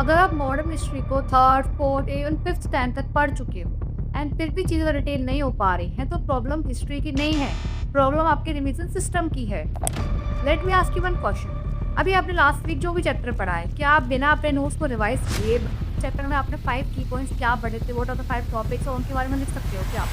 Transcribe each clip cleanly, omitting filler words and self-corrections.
अगर आप modern history को third, fourth, even fifth time तक पढ़ चुके हो एंड फिर भी चीज़ें रिटेन नहीं हो पा रही हैं, तो प्रॉब्लम हिस्ट्री की नहीं है, प्रॉब्लम आपके रिवीजन सिस्टम की है। Let me ask you one question. अभी आपने लास्ट वीक जो भी चैप्टर पढ़ा है, क्या आप बिना अपने नोट्स को रिवाइज किए चैप्टर में आपने 5 की पॉइंट्स क्या पढ़े थे, व्हाट आर द 5 टॉपिक्स, और उनके बारे में लिख सकते हो क्या?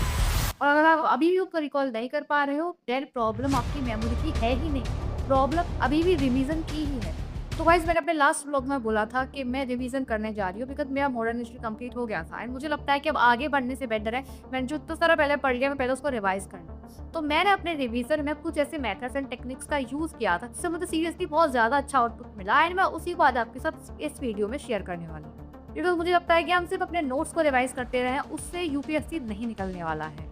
और अगर आप अभी भी उसको रिकॉल नहीं कर पा रहे हो, देन प्रॉब्लम आपकी मेमोरी की है ही नहीं, प्रॉब्लम अभी भी रिवीजन की ही है। तो गाइस, मैंने अपने लास्ट व्लॉग में बोला था कि मैं रिवीजन करने जा रही हूँ बिकॉज़ मेरा मॉडर्न हिस्ट्री कंप्लीट हो गया था एंड मुझे लगता है कि अब आगे बढ़ने से बेटर है मैंने जो इतना सारा पहले पढ़ लिया, मैं पहले उसको रिवाइज कर लूँ। तो मैंने अपने रिवीजन में कुछ ऐसे मेथड्स एंड टेक्निक्स का यूज़ किया था जिससे मुझे सीरियसली बहुत ज़्यादा अच्छा आउटपुट मिला एंड मैं उसी को आज आपके साथ इस वीडियो में शेयर करने वाली हूँ। बिकॉज़ मुझे लगता है कि हम सिर्फ अपने नोट्स को रिवाइज करते रहें, उससे यूपीएससी नहीं निकलने वाला है।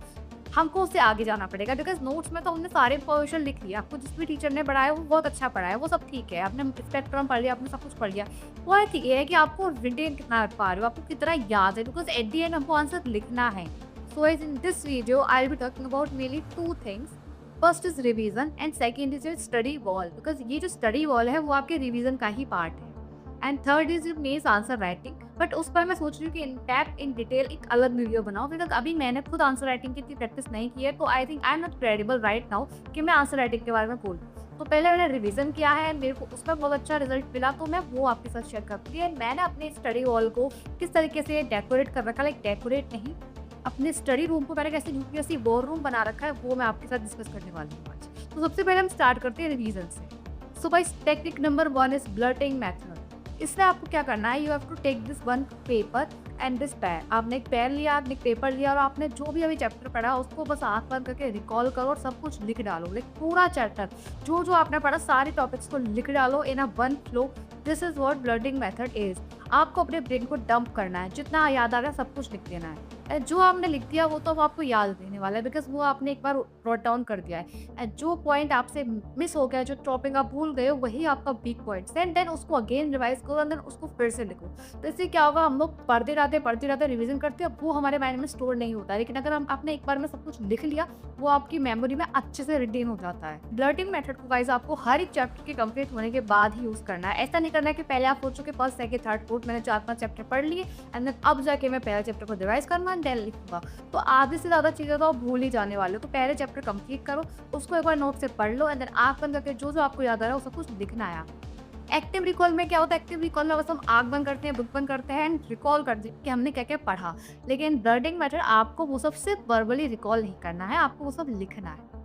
हमको उससे आगे जाना पड़ेगा बिकॉज़ नोट्स में तो हमने सारे इन्फॉर्मेशन लिख लिया। आपको जिस भी टीचर ने पढ़ाया वो बहुत अच्छा पढ़ाया है, वो सब ठीक है। आपने स्पेक्ट्रम पढ़ लिया, आपने सब कुछ पढ़ लिया। पॉइंट ये है कि आपको रिटेन कितना रख पा रहे हो, आपको कितना याद है, बिकॉज़ एट द एंड हमको आंसर लिखना है। So guys, in this video I will be talking about mainly 2 things. First is revision and second is your study wall, because ये जो स्टडी वॉल है वो आपके रिवीजन का ही पार्ट है। And third is your mains answer writing, but उस पर मैं सोच रही हूँ कि इन डेप्थ इन डिटेल एक अलग वीडियो बनाऊँ बिकॉज अभी मैंने खुद आंसर राइटिंग की इतनी प्रैक्टिस नहीं की है, तो I think I am not credible right now कि मैं आंसर राइटिंग के बारे में बोलूँ। तो पहले मैंने रिवीजन किया है, मेरे को उसमें बहुत अच्छा रिजल्ट मिला, तो मैं वो आपके साथ शेयर करती हूँ। मैंने अपने स्टडी हॉल को किस तरीके से डेकोरेट कर रखा, लाइक डेकोरेट नहीं, अपने स्टडी रूम को मैंने कैसे यूपीएससी वॉर रूम बना रखा है, वो मैं आपके साथ डिस्कस करने वाली हूँ आज। तो सबसे पहले हम स्टार्ट करते हैं रिवीजन से। So guys, technique number 1 is blurting method. इसमें आपको क्या करना है, you have to take this one paper and this pen. आपने एक पेन लिया, आपने एक पेपर लिया और आपने जो भी अभी चैप्टर पढ़ा उसको बस आंख बंद करके रिकॉल करो और सब कुछ लिख डालो, लाइक पूरा चैप्टर जो जो आपने पढ़ा सारे टॉपिक्स को लिख डालो in a one flow. This is what blurting method is. आपको अपने ब्रेन को डंप करना है, जितना याद आ रहा है सब कुछ लिख देना है। एंड जो आपने लिख दिया वो तो अब आपको याद रहने वाला है बिकॉज वो आपने एक बार नोट डाउन कर दिया है। एंड जो पॉइंट आपसे मिस हो गया, जो टॉपिक आप भूल गए हो, वही आपका वीक पॉइंट है। देन उसको अगेन रिवाइज करो एंड देन उसको फिर से लिखो। तो इससे क्या होगा, हम लोग पढ़ते रहते रिवीजन करते हैं, वो हमारे माइंड में स्टोर नहीं होता है। लेकिन अगर हम आपने एक बार में सब कुछ लिख लिया, वो आपकी मेमोरी में अच्छे से रिटेन हो जाता है। ब्लर्टिंग मेथड को गाइस आपको हर एक चैप्टर के कंप्लीट होने के बाद ही यूज करना है। ऐसा नहीं करना है कि पहले आप सोचो कि फर्स्ट सेकंड थर्ड फोर्थ मैंने 4-5 चैप्टर पढ़ लिए एंड देन अब जाके मैं पहले चैप्टर को रिवाइज करना एंड देन लिखूंगा, तो आधे से ज़्यादा चीज़ें तो आप भूल ही जाने वाले हो। तो पहले चैप्टर कंप्लीट करो, उसको एक बार नोट से पढ़ लो एंड देन आँख बंद करके जो जो आपको याद आ रहा है वो सब कुछ लिखना है। एक्टिव रिकॉल में क्या होता है, एक्टिव रिकॉल में बस हम आँख बंद करते हैं, बुक बंद करते हैं एंड रिकॉल करते हैं कि हमने क्या क्या पढ़ा। लेकिन ब्लर्टिंग मेथड आपको वो सब सिर्फ वर्बली रिकॉल नहीं करना है, आपको वो सब लिखना है।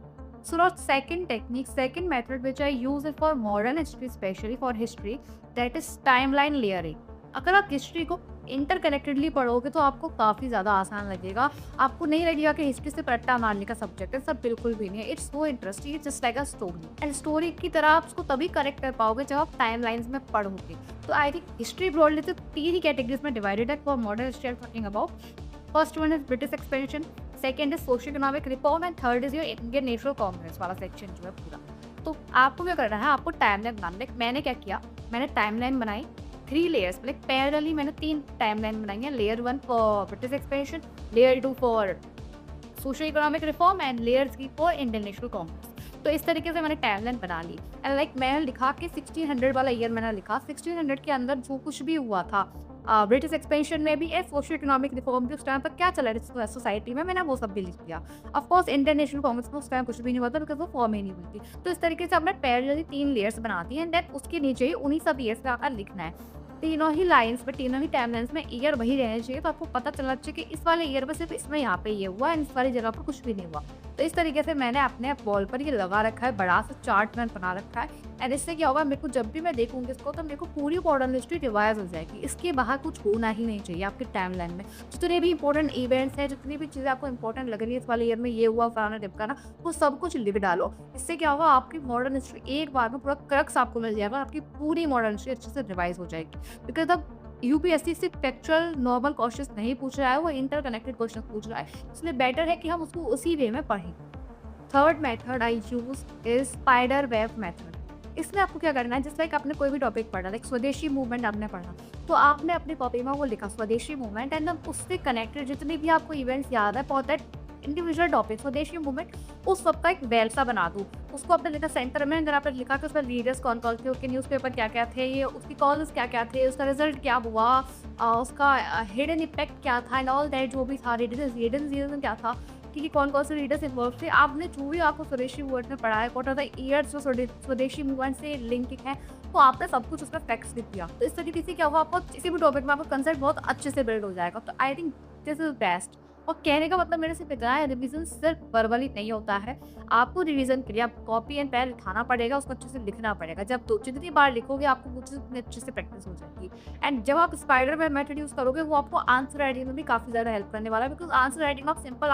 So now second method which I use it for modern history, especially for history, that is timeline layering. अगर आप हिस्ट्री को इंटरकनेक्टेडली पढ़ोगे तो आपको काफ़ी ज़्यादा आसान लगेगा। आपको नहीं लगेगा कि हिस्ट्री से रट्टा मारने का सब्जेक्ट है, सब बिल्कुल भी नहीं है। It's so interesting, it's just like a story and story की तरह आप उसको तभी करेक्ट कर पाओगे जब आप टाइम लाइन्स में पढ़ोगे। तो आई थिंक हिस्ट्री ब्रॉडली तो 3 ही कैटेगरीज में डिवाइडेड है for modern history I am talking about. First one is British expansion, second is social economic reform and third is your Indian national Congress वाला section जो है पूरा। तो आपको क्या करना है, आपको टाइमलाइन बनाना है। मैंने क्या किया, मैंने टाइमलाइन बनाई 3 लेयर्स, लाइक पैरेलली मैंने 3 टाइमलाइन बनाई है। Layer 1 for British expansion, layer 2 for social economic reform and layer 3 for Indian national Congress. तो इस तरीके से मैंने टाइमलाइन बना ली एंड लाइक मैंने लिखा कि 1600 वाला ईयर मैंने लिखा, 1600 के अंदर जो कुछ भी हुआ था ब्रिटिश एक्सपेंशन में भी है, सोशल इकोनॉमिक रिफॉर्म भी उस टाइम पर क्या चला रहा है सोसाइटी में, मैंने वो सब भी लिख दिया। ऑफ कोर्स इंटरनेशनल कांग्रेस में उस टाइम कुछ भी नहीं हुआ था बिकॉज वो फॉर्म ही नहीं हुई थी। तो इस तरीके से हमने पैरेलली 3 लेयर्स बनाती हैं एंड देन उसके नीचे ही उन्हीं सब ईयर्स पे आकर लिखना है। तीनों ही लाइन्स में, तीनों ही टाइमलाइंस में ईयर वही रहने चाहिए, तो आपको पता चलना चाहिए कि इस वाले ईयर में सिर्फ इसमें यहाँ पे ये हुआ एंड इस वाली जगह पर कुछ भी नहीं हुआ। तो इस तरीके से मैंने अपने वॉल पर ये लगा रखा है, बड़ा सा चार्ट मैंने बना रखा है एंड इससे क्या होगा, मेरे को जब भी मैं देखूंगी इसको तो मेरे को पूरी मॉडर्न हिस्ट्री रिवाइज हो जाएगी। इसके बाहर कुछ होना ही नहीं चाहिए आपके टाइमलाइन में। जितने भी इंपॉर्टेंट इवेंट्स हैं, जितनी भी चीज़ें आपको इंपॉर्टेंट लग रही है इस वाले ईयर में ये हुआ फलाना ढिमकाना, वो सब कुछ लिख डालो। इससे क्या होगा, आपकी मॉडर्न हिस्ट्री एक बार में पूरा क्रक्स आपको मिल जाएगा, आपकी पूरी मॉडर्न हिस्ट्री अच्छे से रिवाइज हो जाएगी। बिकॉज अब यूपीएससी सिर्फ फैक्चुअल नॉर्मल क्वेश्चंस नहीं पूछ रहा है, वो इंटरकनेक्टेड क्वेश्चन पूछ रहा है, इसलिए बेटर है कि हम उसको उसी वे में पढ़ें। Third method I use is spider web method. इसमें आपको क्या करना है, जैसे लाइक आपने कोई भी टॉपिक पढ़ा, लाइक स्वदेशी मूवमेंट आपने पढ़ा, तो आपने अपनी कॉपी में वो लिखा स्वदेशी मूवमेंट एंड उससे कनेक्टेड जितने भी आपको इवेंट्स याद है, फॉर दैट इंडिविजुअल टॉपिक स्वदेशी मूवमेंट उस सब का एक वेल सा बना दूँ। उसको आपने लिखा सेंटर में, अगर आपने लिखा कि उसमें लीडर्स कौन-कौन थे, उसके न्यूज़पेपर क्या-क्या थे, ये उसकी कॉजेज़ क्या-क्या थे, उसका रिज़ल्ट क्या हुआ, उसका हिडन इम्पैक्ट क्या था एंड ऑल दैट, जो भी था हिडन रीज़न क्या था कि कौन-कौन से लीडर्स इन्वॉल्व थे। आपने जो भी आपको स्वदेशी मूवमेंट में पढ़ा है, व्हाट आर द ईयर्स जो स्वदेशी मूवमेंट से लिंक है, तो आपने सब कुछ उसमें फैक्ट्स लिख दिया। तो इस तरीके से क्या हुआ, आपको किसी भी टॉपिक में आपका कंसेप्ट बहुत अच्छे से बिल्ड हो जाएगा। तो I think this is best. और कहने का मतलब मेरे सिर्फ इतना है, रिवीजन सिर्फ वर्बली नहीं होता है। आपको रिवीजन के लिए आप कॉपी एंड पेन उठाना पड़ेगा, उसको अच्छे से लिखना पड़ेगा। जब जितनी बार लिखोगे आपको वो चीज़ उतनी अच्छे से प्रैक्टिस हो जाएगी। एंड जब आप स्पाइडरमैन मेथड यूज़ करोगे, वो आपको आंसर राइटिंग में भी काफ़ी ज़्यादा हेल्प करने वाला है। बिकॉज आंसर राइटिंग में आप सिंपल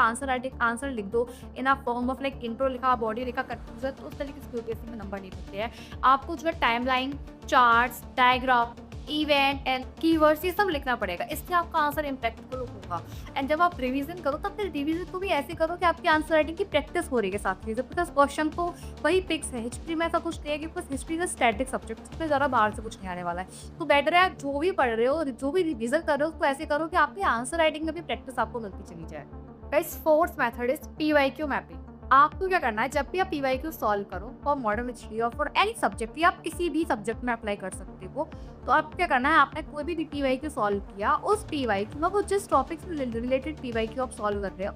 आंसर लिख दो in a form of like intro लिखा, बॉडी लिखा, कंक्लूजन, तो उस तरीके से यूपीएससी में नंबर नहीं मिलते हैं। आपको जो है timeline, charts, diagram, event and keywords ये सब लिखना पड़ेगा। इससे आपका आंसर इम्पैक्टफुल होगा। एंड जब आप रिवीजन करो, तब फिर रिवीजन को भी ऐसे करो कि आपकी आंसर राइटिंग की प्रैक्टिस हो रही है साथ ही। बिकॉज क्वेश्चन तो वही फिक्स है। हिस्ट्री में ऐसा कुछ नहीं है कि बस हिस्ट्री का स्टैटिक सब्जेक्ट, उसमें ज़रा बाहर से कुछ नहीं आने वाला है। तो बेटर है आप जो भी पढ़ रहे हो, जो भी रिवीजन कर रहे हो, उसको ऐसे करो कि आपकी आंसर राइटिंग में भी प्रैक्टिस आपको मिलती चली जाए। Guys, fourth method is PYQ mapping. आपको क्या करना है, जब भी आप पीवाईक्यू सॉल्व करो फॉर मॉडर्न हिस्ट्री और फॉर एनी सब्जेक्ट, या आप किसी भी सब्जेक्ट में अप्लाई कर सकते हो, तो आप क्या करना है, आपने कोई भी पीवाईक्यू सॉल्व किया, उस पीवाईक्यू में वो जिस टॉपिक से रिलेटेड पीवाईक्यू आप सॉल्व कर रहे हो,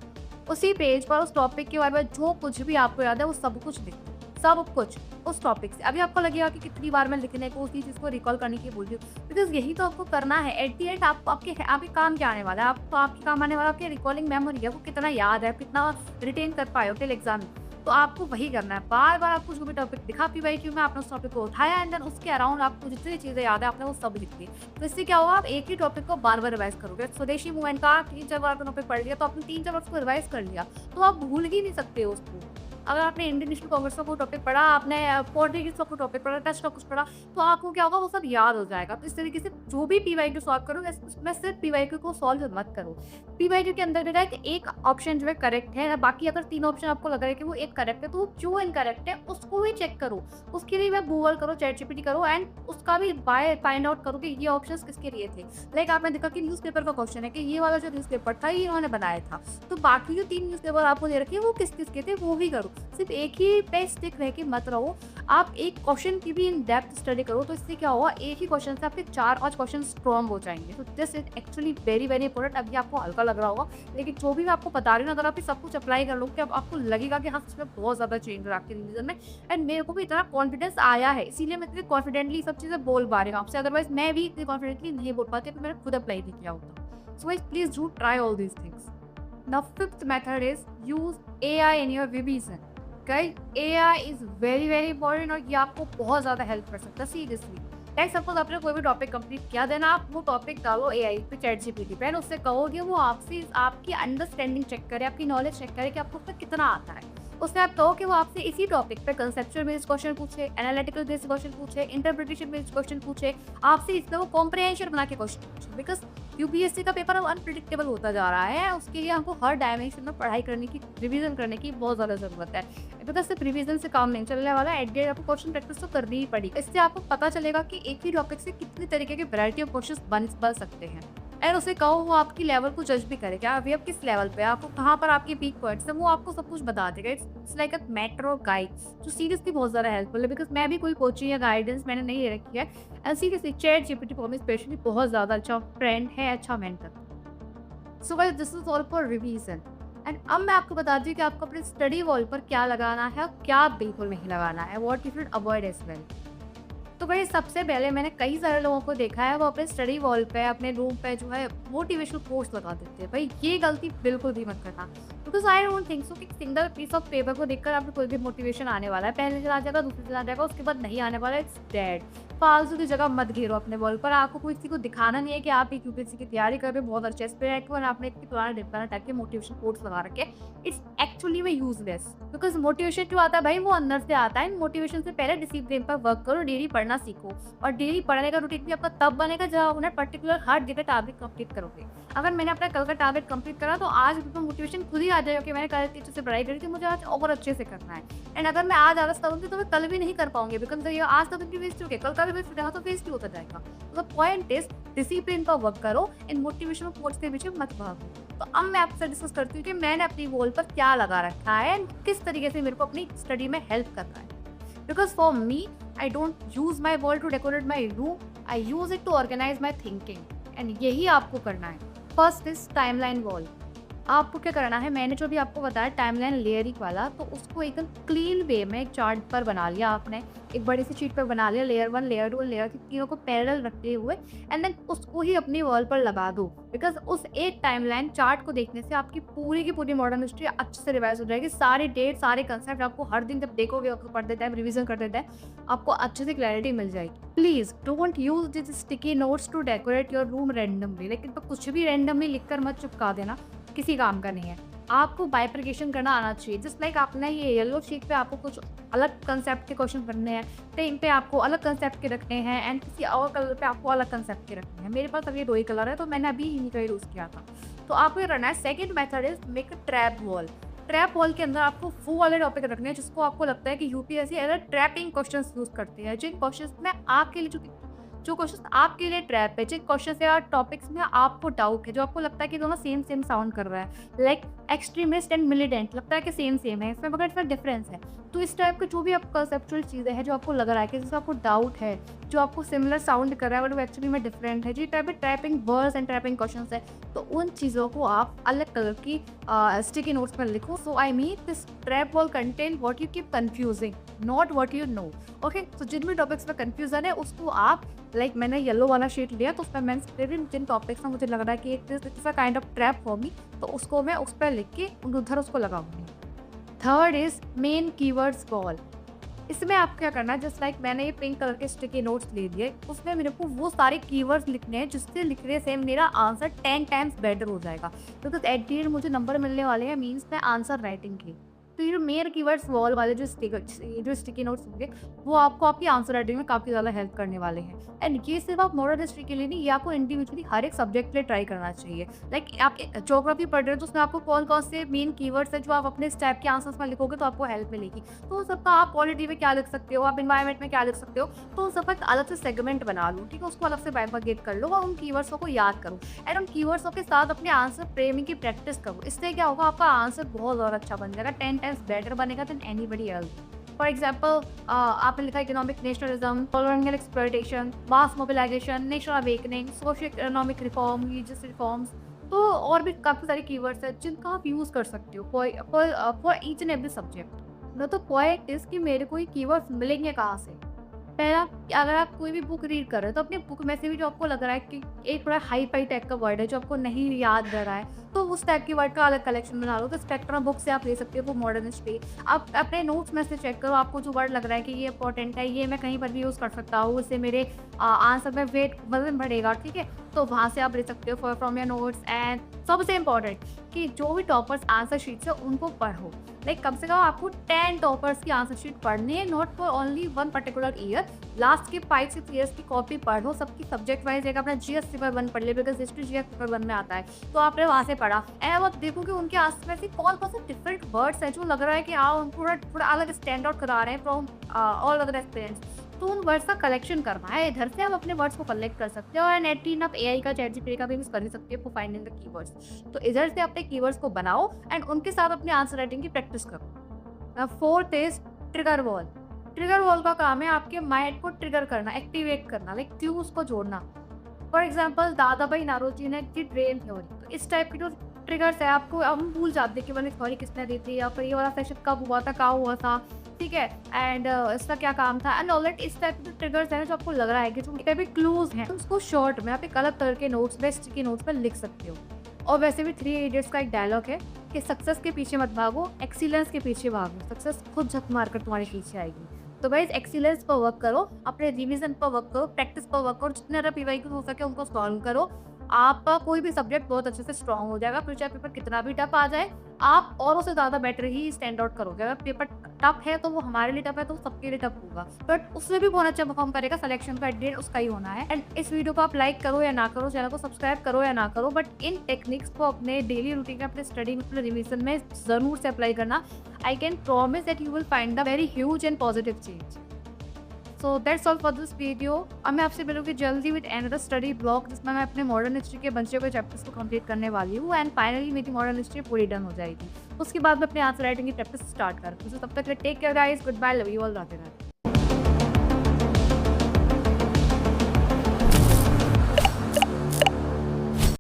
उसी पेज पर उस टॉपिक के बारे में जो कुछ भी आपको याद है वो सब कुछ लिख दो। सब कुछ उस टॉपिक से। अभी आपको लगेगा कि कितनी बार मैं लिखने को उसी चीज़ को रिकॉल करने की बोल रही हूँ, बिकॉज यही तो आपको करना है। एट दी एंड आपके काम क्या आने वाला है, आपके काम आने वाला आपकी रिकॉलिंग मेमोरी है, वो कितना याद है, कितना रिटेन कर पाए हो टिल एग्जाम। तो आपको वही करना है, बार बार आपको जो भी टॉपिक दिखा पीवाईक्यू में, आपने उस टॉपिक को उठाया एंड देन उसके अराउंड आपको जितनी चीज़ें याद है आपने वो सब लिख दी। तो इससे क्या होगा, आप एक ही टॉपिक को बार बार रिवाइज करोगे। स्वदेशी मूवमेंट का 3-4 बार आपने टॉपिक पढ़ लिया, तो आपने 3-4 बार उसको रिवाइज कर लिया, तो आप भूल ही नहीं सकते हो उसको। अगर आपने इंडियन नेशनल कांग्रेस का कोई टॉपिक पढ़ा, आपने पॉलिटिक्स का कोई टॉपिक पढ़ा, टेस्ट का कुछ पढ़ा, तो आपको क्या होगा, वो सब याद हो जाएगा। तो इस तरीके से जो भी पीवाईक्यू सॉल्व करो, उसमें सिर्फ पीवाईक्यू को सॉल्व मत करो। पीवाईक्यू के अंदर है कि एक ऑप्शन जो है करेक्ट है, बाकी अगर 3 ऑप्शन आपको लग रहा है कि वो एक करेक्ट है, तो जो इनकरेक्ट है उसको भी चेक करो। उसके लिए मैं गूगल करो, चैटजीपीटी करो एंड उसका भी फाइंड आउट करो कि ये ऑप्शंस किसके लिए थे। लाइक आपने देखा कि न्यूज़पेपर का क्वेश्चन है कि ये वाला जो न्यूज़पेपर था ये इन्होंने बनाया था, तो बाकी जो 3 न्यूज़पेपर आपको दे रखे हैं वो किस किसके थे वो भी करो। सिर्फ एक ही पे स्टिक रह के मत रहो, आप एक क्वेश्चन की भी इन डेप्थ स्टडी करो। तो इससे क्या होगा, एक ही क्वेश्चन से आपके 4-5 क्वेश्चन स्ट्रॉन्ग हो जाएंगे। तो this is actually very very important. अभी आपको हल्का लग रहा होगा, लेकिन जो भी मैं आपको बता रही हूँ, अगर आप सब कुछ अप्लाई कर लो, कि आपको लगेगा कि हाँ इसमें बहुत ज़्यादा चेंज है आपके रिवीजन में। एंड मेरे को भी इतना कॉन्फिडेंस आया है, इसीलिए मैं इतनी कॉन्फिडेंटली सब चीज़ें बोल पा रही हूँ आपसे। अदरवाइज मैं भी इतनी कॉन्फिडेंटली नहीं बोल पाती, तो मैंने खुद अप्लाई नहीं किया होता। So guys, please do try all these things. Now, fifth method is use AI in your revision. Guys, AI is very very important और ये आपको बहुत ज़्यादा हेल्प कर सकता है सीरियसली। लाइक सपोज आपने कोई भी टॉपिक कंप्लीट किया, देन आप वो टॉपिक डालो AI पे, चैटजीपीटी पे, उससे कहोगे वो आपसे आपकी अंडरस्टैंडिंग चेक करे, आपकी नॉलेज चेक करे कि आपको उसमें कितना आता है। उससे आप कहो कि वो आपसे इसी टॉपिक पे कंसेप्चुअल बेस्ड क्वेश्चन पूछे, एनालिटिकल बेस्ड क्वेश्चन पूछे, इंटरप्रिटेशन बेस्ड क्वेश्चन पूछे, आपसे इसमें वो कॉम्प्रिहेंशन बना के क्वेश्चन पूछे। बिकॉज यूपीएससी का पेपर अब अनप्रिडिक्टेबल होता जा रहा है, उसके लिए हमको हर डायमेंशन में पढ़ाई करने की, रिवीजन करने की बहुत ज़्यादा ज़रूरत है। बिकॉज सिर्फ रिवीजन से काम नहीं चलने वाला, एट द एंड आपको क्वेश्चन प्रैक्टिस तो करनी ही पड़ेगी। इससे आपको पता चलेगा कि एक ही टॉपिक से कितनी तरीके की वैरायटी ऑफ क्वेश्चन बन सकते हैं। एंड उसे कहो वो आपकी लेवल को जज भी करे, क्या अभी आप किस लेवल पे, आपको कहाँ पर आपके पीक पॉइंट्स है, वो आपको सब कुछ बता देगा। It's like a metro guide, जो सीरियसली बहुत ज़्यादा हेल्पफुल है। बिकॉज मैं भी कोई कोचिंग या गाइडेंस मैंने नहीं ले रखी है, and seriously ChatGPT for me specially बहुत ज़्यादा अच्छा फ्रेंड है, अच्छा mentor. So guys, this is all for revision. And अब मैं आपको बताती हूँ कि आपको अपने स्टडी वॉल पर क्या लगाना है और क्या बिल्कुल नहीं लगाना है, what you should avoid as well. तो भाई सबसे पहले मैंने कई सारे लोगों को देखा है, वो अपने स्टडी वॉल पे, अपने रूम पे जो है मोटिवेशनल कोट्स लगा देते हैं। भाई ये गलती बिल्कुल भी मत करना, because I don't think so कि सिंगल पीस ऑफ पेपर को देखकर आपको कोई भी मोटिवेशन आने वाला है। पहले दिन आ जाएगा, दूसरे दिन आ जाएगा, उसके बाद नहीं आने वाला। It's dead. फालतू की जगह मत घेरो अपने वॉल पर। आपको कोई किसी को दिखाना नहीं है कि आप एक यूपीएससी की तैयारी कर रहे हो, बहुत अच्छे से रखे और आपने इतनी पुराना टाइप के मोटिवेशन कोट्स लगा रखे। इट्स एक्चुअली में यूजलेस, बिकॉज मोटिवेशन जो आता है भाई वो अंदर से आता है। मोटिवेशन से पहले डिसिप्लिन पर वर्क करो, डेली पढ़ना सीखो, और डेली पढ़ने का रूटीन भी आपका तब बनेगा जब आप उन्हें पर्टिकुलर हर डे का टारगेट कंप्लीट करोगे। अगर मैंने अपना कल का टारगेट कंप्लीट करा तो आज मोटिवेशन खुद ही आ जाएगा कि मैंने कल इतनी अच्छे से पढ़ाई करी थी, मुझे आज और अच्छे से करना है। एंड अगर मैं आज आलस करूँगी तो मैं कल भी नहीं कर पाऊँगी, बिकॉज़ ये आज का दिन भी वेस्ट हो गया, कल का भी वेस्ट हो जाएगा तो वेस्ट ही होता जाएगा। तो द पॉइंट इज़ डिसिप्लिन पर वर्क करो, इन मोटिवेशनल कोट्स के पीछे मत भागो। तो अब मैं आपसे डिस्कस करती हूँ कि मैंने अपनी वॉल पर क्या लगा रखा है एंड किस तरीके से मेरे को अपनी स्टडी में हेल्प कर रहा है। Because for me, I don't use my wall to decorate my room. I use it to organize my thinking. And यही आपको करना है। First is timeline wall. आपको क्या करना है, मैंने जो भी आपको बताया टाइमलाइन लेयरिंग वाला, तो उसको एकदम क्लीन वे में एक चार्ट पर बना लिया आपने, एक बड़ी सी शीट पर बना लिया, लेयर 1 लेयर 2 लेयर 3 तीनों को पैरेलल रखते हुए, एंड देन उसको ही अपनी वॉल पर लगा दो। बिकॉज उस एक टाइमलाइन चार्ट को देखने से आपकी पूरी की पूरी मॉडर्न हिस्ट्री अच्छे से रिवाइज हो जाएगी। सारे डेट सारे कंसेप्ट आपको हर दिन जब देखोगे पढ़ते टाइम रिविजन करते टाइम आपको अच्छे से क्लैरिटी मिल जाएगी। Please don't use this sticky notes to decorate your room randomly. लेकिन कुछ भी रैंडमली लिखकर मत चिपका देना, किसी काम का नहीं है। आपको बाइफरकेशन करना आना चाहिए। जस्ट लाइक आपने ये येलो शीट पे आपको कुछ अलग कंसेप्ट के क्वेश्चन बनने हैं, कहीं पे आपको अलग कंसेप्ट के रखने हैं, एंड किसी और कलर पे आपको अलग कंसेप्ट के रखने हैं। मेरे पास अभी 2 ही कलर है तो मैंने अभी इन्हीं का यूज़ किया था। तो आपको ये करना है। Second method is make a trap wall. Trap wall के अंदर आपको वो वाले टॉपिक रखने हैं जिसको आपको लगता है कि UPSC as trapping question use करते हैं, जिन क्वेश्चन में आपके लिए जो क्वेश्चन आपके लिए ट्रैप है, जिन क्वेश्चन या टॉपिक्स में आपको डाउट है, जो आपको लगता है कि दोनों सेम सेम साउंड कर रहा है, लाइक एक्सट्रीमिस्ट एंड मिलिटेंट, लगता है कि सेम सेम है, इसमें मगर इसमें डिफरेंस है। तो इस टाइप के जो भी आप कंसेप्चुअल चीज़ें हैं जो आपको लग रहा है कि जिससे आपको डाउट है, जो आपको सिमिलर साउंड कर रहा है बट वो एक्चुअली में डिफरेंट है, जी टाइप में trapping words and trapping question है, तो उन चीज़ों को आप अलग कलर की स्टिकी नोट्स पर लिखो। So I mean this trap wall contain what you keep confusing, not what you know. Okay, तो जिन भी टॉपिक्स में कंफ्यूजन है उसको आप लाइक मैंने येलो वाला शीट लिया तो उसमें मैंने जिन टॉपिक्स में मुझे लग रहा है कि it's a kind of trap for me, तो उसको मैं उस पर लिख के उधर उसको लगाऊंगी। Third is main keywords wall. इसमें आप क्या करना है, जस्ट लाइक मैंने ये पिंक कलर के स्टिकी नोट्स ले लिए, उसमें मेरे को वो सारे कीवर्ड्स लिखने हैं जिससे लिखने से मेरा आंसर 10 टाइम्स बेटर हो जाएगा। बिकॉज एट दी एंड मुझे नंबर मिलने वाले हैं मीन्स मैं आंसर राइटिंग की। तो ये मेन कीवर्ड्स वॉल वाले जो स्टिकी नोट्स होंगे वो आपको आपकी आंसर राइटिंग में काफ़ी ज़्यादा हेल्प करने वाले हैं। एंड ये सिर्फ आप मॉडर्न हिस्ट्री के लिए नहीं, ये आपको इंडिविजुअली हर एक सब्जेक्ट के लिए ट्राई करना चाहिए। लाइक आप ज्योग्राफी पढ़ रहे हो तो उसमें आपको कौन कौन से मेन कीवर्ड्स हैं जो आप अपने स्टेप के आंसर्स में लिखोगे तो आपको हेल्प मिलेगी। तो उन सबका आप पॉलिटी में क्या लिख सकते हो, आप इन्वायरमेंट में क्या लिख सकते हो, तो उन सबका एक अलग से सेगमेंट बना लो, ठीक है, उसको अलग से बाइफरकेट कर लो और उन कीवर्ड्सों को याद करो एंड उन कीवर्ड्सों के साथ अपने आंसर फ्रेमिंग की प्रैक्टिस करो। इससे क्या होगा, आपका आंसर बहुत ज़्यादा अच्छा बन जाएगा, 10 टाइम्स बेटर बनेगा than anybody else. For example, आपने लिखा economic nationalism, colonial exploitation, mass mobilisation, national awakening, socio economic reform, religious reforms, तो और भी काफ़ी सारे कीवर्ड्स हैं जिनका आप यूज़ कर सकते हो for each and every subject. No तो पॉइंट इज कि मेरे को ये कीवर्ड्स मिलेंगे कहाँ से। पहला, अगर आप कोई भी बुक रीड कर रहे हो तो अपनी बुक में से भी जो आपको लग रहा है कि एक बड़ा हाई फाई टाइप का वर्ड है जो आपको नहीं याद रह रहा है, तो उस टाइप के वर्ड का अलग कलेक्शन बना लो। तो स्पेक्ट्रम बुक से आप ले सकते हो वो मॉडर्न हिस्ट्री। आप अपने नोट्स में से चेक करो, आपको जो वर्ड लग रहा है कि ये इंपॉर्टेंट है, ये मैं कहीं पर भी यूज़ कर सकता हूँ, इससे मेरे आंसर में वेट वजन बढ़ेगा, ठीक है, तो वहाँ से आप ले सकते हो फ्रॉम योर नोट्स। एंड सबसे इम्पॉर्टेंट कि जो भी टॉपर्स आंसर शीट है उनको पढ़ो। लाइक कम से कम आपको 10 टॉपर्स की आंसर शीट पढ़नी है, not for only one particular year. Last के 5-6 ईयर्स की कॉपी पढ़ो, सबकी सब्जेक्ट वाइज। एक अपना जीएस पेपर 1 पढ़ ले, बिकॉज हिस्ट्री जीएस पेपर 1 में आता है, तो आपने वहाँ से पढ़ा एंड वो देखो कि उनके आंसर में से कौन कौन से डिफरेंट वर्ड्स हैं जो लग रहा है कि हाँ थोड़ा अलग स्टैंड आउट करा रहे हैं फ्रॉम ऑल अदर एक्सपीरियंस। तो उन वर्ड्स का कलेक्शन करना है, इधर से आप अपने वर्ड्स को कलेक्ट कर सकते हो एंड एट इन आप एआई का ChatGPT का भी यूज कर सकते हो फॉर फाइंडिंग द कीवर्ड्स। तो इधर से अपने कीवर्ड्स को बनाओ एंड उनके साथ अपने आंसर राइटिंग की प्रैक्टिस करो। Fourth is trigger wall. Trigger wall का काम है आपके माइंड को ट्रिगर करना, एक्टिवेट करना, लाइक क्लूज को जोड़ना। फॉर एग्जाम्पल दादा भाई नारोजी ने की ड्रेन थ्योरी, तो इस टाइप की जो ट्रिगर्स है आपको हम भूल जाते हैं कि मैंने थ्योरी किसने दी थी या फिर ये वाला सेशन कब हुआ था, कहाँ हुआ था, ठीक है, एंड इसका क्या काम था एंड ऑल दैट। इस टाइप के ट्रिगर्स हैं जो आपको लग रहा है कि जो भी क्लूज हैं, तो उसको शॉर्ट में आप एक अलग तरह के नोट्स में स्टिकी नोट्स में लिख सकते हो। और वैसे भी 3 इडियट्स का एक डायलॉग है कि सक्सेस के पीछे मत भागो, एक्सीलेंस के पीछे भागो, सक्सेस खुद झक मार कर तुम्हारे पीछे आएगी। तो भाई एक्सीलेंस पर वर्क करो, अपने रिवीजन पर वर्क करो, प्रैक्टिस पर वर्क करो, जितने PYQ हो सके उनको सॉल्व करो। आपका कोई भी सब्जेक्ट बहुत अच्छे से स्ट्रॉन्ग हो जाएगा, फिर चाहे पेपर कितना भी टफ आ जाए, आप औरों से ज़्यादा बेटर ही स्टैंड आउट करोगे। अगर पेपर टफ है तो वो हमारे लिए टफ है तो सबके लिए टफ होगा, बट उसमें भी बहुत अच्छा परफॉर्म करेगा, सिलेक्शन का एट उसका ही होना है। एंड इस वीडियो को आप लाइक करो या ना करो, चैनल को सब्सक्राइब करो या ना करो, बट इन टेक्निक्स को अपने डेली रूटीन में, अपने स्टडी में, अपने रिविजन में ज़रूर से अप्लाई करना। I can promise that you will find the very huge and positive change. So that's all for this video. अब मैं आपसे मिलूंगी जल्दी विद अनदर स्टडी ब्लॉग, जिसमें मैं अपने मॉडर्न हिस्ट्री के बचे हुए चैप्टर्स को कंप्लीट करने वाली हूँ एंड फाइनली मेरी मॉडर्न हिस्ट्री पूरी डन हो जाएगी। उसके बाद मैं अपने आंसर राइटिंग की प्रैक्टिस स्टार्ट करूँगी। तब तक take care guys, good bye, love you all, Radhe Radhe.